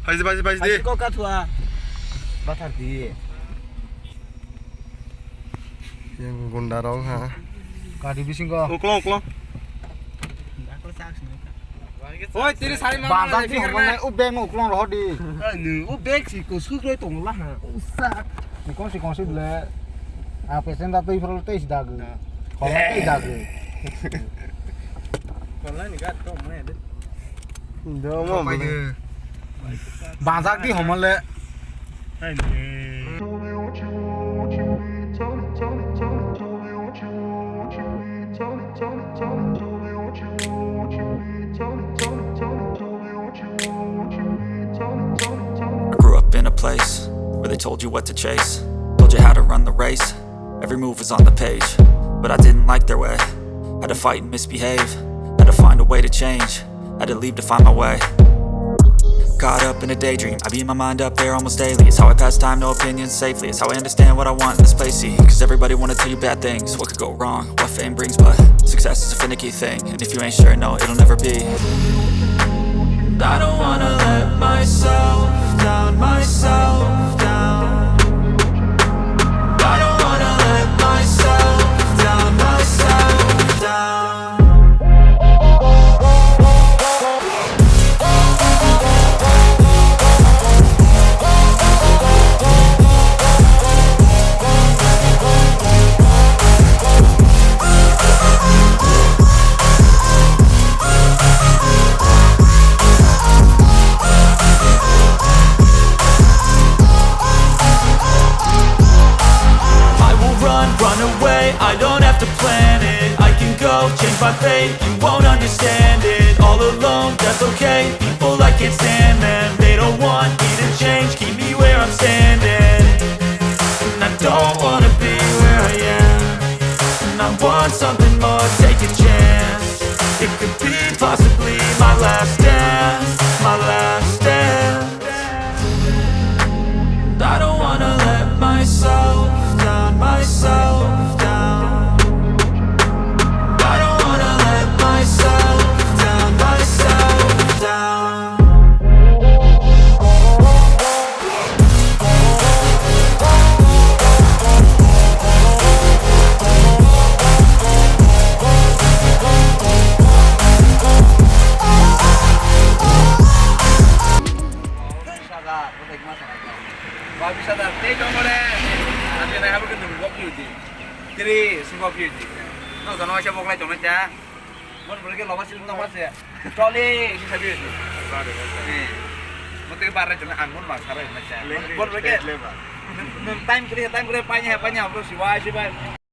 Pasti kok katua. Batar di. Yang gunda dong ha. Kadi bising kok. Uklong. Oi, तेरी सारी मामा ने फिकर में उबेग में उकलों रह दी। उबेग सी को सुख रही तुम ला है। उसा। कौन सी ले? आप पेशेंट तो इफरल तेज दाग। kalau tidak Kalau ni kat kau mana ada? Dah mau beli. Bazar di homal le. I grew up in a place where they told you what to chase, told you how to run the race. Every move was on the page, but I didn't like their way. Had to fight and misbehave, had to find a way to change, had to leave to find my way. Caught up in a daydream, I beat my mind up there almost daily. It's how I pass time, no opinions safely. It's how I understand what I want in this place, see. Cause everybody wanna tell you bad things, what could go wrong, what fame brings. But success is a finicky thing, and if you ain't sure, no, it'll never be. I don't wanna let myself down, myself down. I don't wanna let myself down, myself down. Run away, I don't have to plan it. I can go, change my fate, you won't understand it. All alone, that's okay, people I can't stand them. They don't want me to change, keep me where I'm standing. And I don't wanna be where I am, and I want something more, take a chance. It could be possibly my last dance, my last dance. I don't wanna let myself down, myself down. I don't wanna let myself down, myself down. Bisa dah, take on boleh. Nanti nak apa kena buat beauty. Jadi semua beauty. No, kalau macam buat lagi macam, bon boleh ke lawas itu lawas ya. Trolley sisa beauty. Mesti barang cuma angun mas, sekarang macam. Bon boleh ke? Time kiri panjang, terus siwa.